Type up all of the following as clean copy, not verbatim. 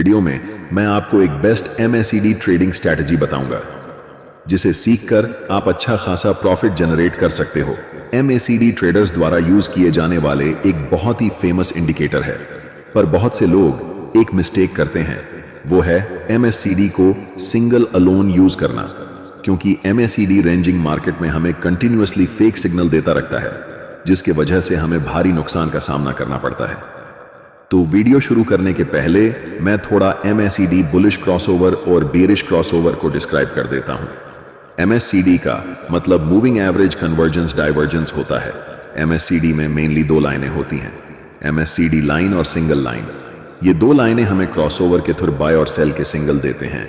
Video में मैं आपको एक बेस्ट MACD ट्रेडिंग स्ट्रैटेजी बताऊंगा जिसे सीखकर आप अच्छा खासा प्रॉफिट जनरेट कर सकते हो। MACD ट्रेडर्स द्वारा यूज किए जाने वाले एक बहुत ही फेमस इंडिकेटर है, पर बहुत से लोग एक मिस्टेक करते हैं, वो है MACD को सिंगल अलोन यूज करना, क्योंकि MACD रेंजिंग मार्केट में हमें कंटिन्यूअसली फेक सिग्नल देता रखता है, जिसके वजह से हमें भारी नुकसान का सामना करना पड़ता है। तो वीडियो शुरू करने के पहले मैं थोड़ा MACD बुलिश क्रॉसओवर और बेरिश क्रॉसओवर को डिस्क्राइब कर देता हूं। MACD का मतलब मूविंग एवरेज कन्वर्जेंस डाइवर्जेंस होता है। MACD में मेनली दो लाइनें होती हैं, MACD लाइन और सिंगल लाइन। ये दो लाइनें हमें क्रॉसओवर के थ्रू बाय और सेल के सिग्नल देते हैं।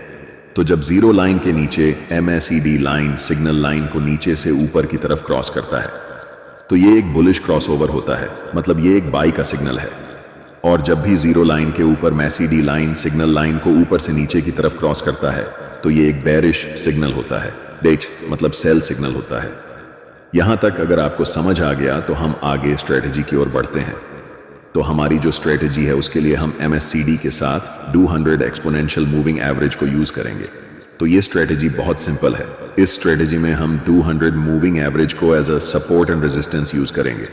तो जब जीरो लाइन के नीचे MACD लाइन सिग्नल लाइन को नीचे से ऊपर की तरफ क्रॉस करता है, तो ये एक बुलिश क्रॉसओवर होता है, मतलब ये एक बाई का सिग्नल है। और जब भी जीरो लाइन के ऊपर MACD लाइन सिग्नल लाइन को ऊपर से नीचे की तरफ क्रॉस करता है, तो ये एक बेरिश सिग्नल होता है, डेट मतलब सेल सिग्नल होता है। यहां तक अगर आपको समझ आ गया तो हम आगे स्ट्रेटजी की ओर बढ़ते हैं। तो हमारी जो स्ट्रेटजी है उसके लिए हम MACD के साथ 200 एक्सपोनेंशियल मूविंग एवरेज को यूज करेंगे। तो ये स्ट्रेटजी बहुत सिंपल है। इस स्ट्रेटजी में हम 200 मूविंग एवरेज को as a support and resistance use करेंगे।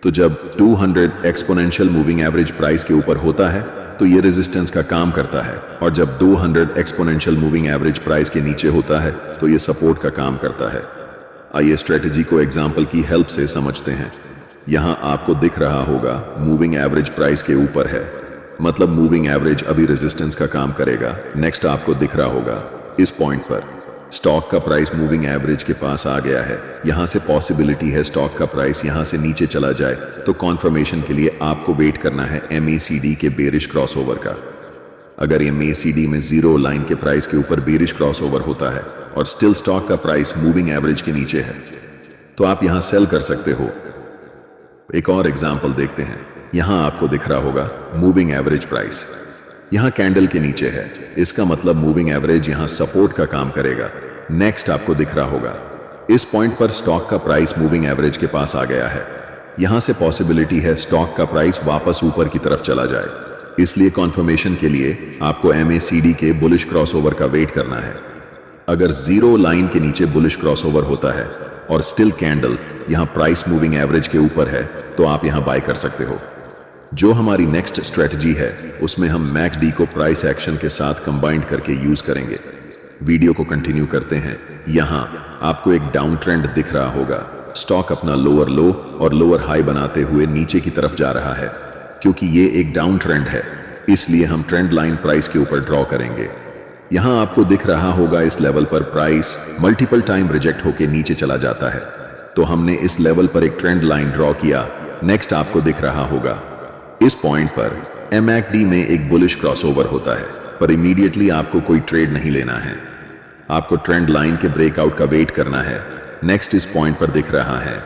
तो जब 200 एक्सपोनेंशियल मूविंग एवरेज प्राइस के ऊपर होता है तो ये रेजिस्टेंस का काम करता है, और जब 200 एक्सपोनेंशियल मूविंग एवरेज प्राइस के नीचे होता है तो ये सपोर्ट का काम करता है। आइए स्ट्रेटजी को एग्जांपल की हेल्प से समझते हैं। यहां आपको दिख रहा होगा मूविंग एवरेज प्राइस के ऊपर है, मतलब मूविंग एवरेज अभी रेजिस्टेंस का काम करेगा। नेक्स्ट आपको दिख रहा होगा इस पॉइंट पर स्टॉक का प्राइस मूविंग एवरेज के पास आ गया है। यहां से पॉसिबिलिटी है स्टॉक का प्राइस यहां से नीचे चला जाए, तो कॉन्फर्मेशन के लिए आपको वेट करना है MACD के बेरिश क्रॉसओवर का। अगर MACD में जीरो लाइन के प्राइस के ऊपर बेरिश क्रॉसओवर होता है और स्टिल स्टॉक का प्राइस मूविंग एवरेज के नीचे है, तो आप यहां सेल कर सकते हो। एक और एग्जाम्पल देखते हैं। यहां आपको दिख रहा होगा मूविंग एवरेज प्राइस यहां कैंडल के नीचे है, इसका मतलब मूविंग एवरेज यहां सपोर्ट का काम करेगा। नेक्स्ट आपको दिख रहा होगा इस पॉइंट पर स्टॉक का प्राइस मूविंग एवरेज के पास आ गया है। यहां से पॉसिबिलिटी है स्टॉक का प्राइस वापस ऊपर की तरफ चला जाए, इसलिए कॉन्फर्मेशन के लिए आपको MACD के बुलिश क्रॉसओवर का वेट करना है। अगर जीरो लाइन के नीचे बुलिश क्रॉसओवर होता है और स्टिल कैंडल यहां प्राइस मूविंग एवरेज के ऊपर है, तो आप यहां बाय कर सकते हो। जो हमारी नेक्स्ट स्ट्रेटजी है उसमें हम MACD को प्राइस एक्शन के साथ कंबाइंड करके यूज करेंगे। वीडियो को कंटिन्यू करते हैं। यहां आपको एक डाउन ट्रेंड दिख रहा होगा। स्टॉक अपना लोअर लो और लोअर हाई बनाते हुए नीचे की तरफ जा रहा है। क्योंकि ये एक डाउन ट्रेंड है, इसलिए हम ट्रेंड लाइन प्राइस के ऊपर ड्रॉ करेंगे। यहां आपको दिख रहा होगा इस लेवल पर प्राइस मल्टीपल टाइम रिजेक्ट होकर नीचे चला जाता है, तो हमने इस लेवल पर एक ट्रेंड लाइन ड्रॉ किया। नेक्स्ट आपको दिख रहा होगा इस पॉइंट पर MACD में एक बुलिश क्रॉसओवर होता है, पर इमीडिएटली आपको कोई ट्रेड नहीं लेना है। आपको ट्रेंड लाइन के ब्रेकआउट का वेट करना है। नेक्स्ट इस पॉइंट पर दिख रहा है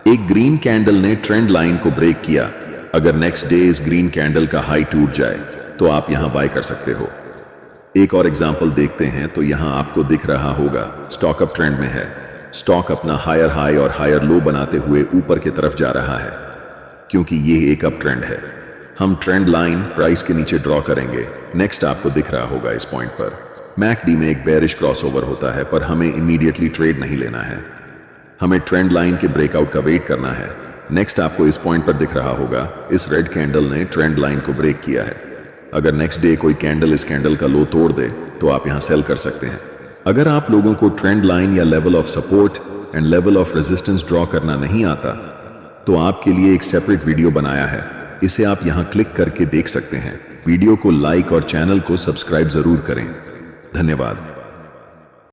एक ग्रीन कैंडल ने ट्रेंड लाइन को ब्रेक किया। अगर नेक्स्ट डे इस ग्रीन कैंडल का हाई टूट जाए तो आप यहां बाय कर सकते हो। एक और एग्जांपल देखते हैं। तो यहां आपको दिख रहा होगा स्टॉक अप ट्रेंड में है। स्टॉक अपना हायर हाई और हायर लो बनाते हुए ऊपर की तरफ जा रहा है, क्योंकि ये एक अप ट्रेंड है। हम ट्रेंड लाइन प्राइस के नीचे ड्रॉ करेंगे। नेक्स्ट आपको दिख रहा होगा इस पॉइंट पर MACD में एक बेरिश क्रॉसओवर होता है, पर हमें इमीडिएटली ट्रेड नहीं लेना है। हमें ट्रेंड लाइन के ब्रेकआउट का वेट करना है। नेक्स्ट आपको इस पॉइंट पर दिख रहा होगा इस रेड कैंडल ने ट्रेंड लाइन को ब्रेक किया है। अगर नेक्स्ट डे कोई कैंडल इस कैंडल का लो तोड़ दे तो आप यहां सेल कर सकते हैं। अगर आप लोगों को ट्रेंड लाइन या level of support and level of resistance draw करना नहीं आता, तो आपके लिए एक सेपरेट वीडियो बनाया है, इसे आप यहां क्लिक करके देख सकते हैं। वीडियो को लाइक और चैनल को सब्सक्राइब जरूर करें। धन्यवाद।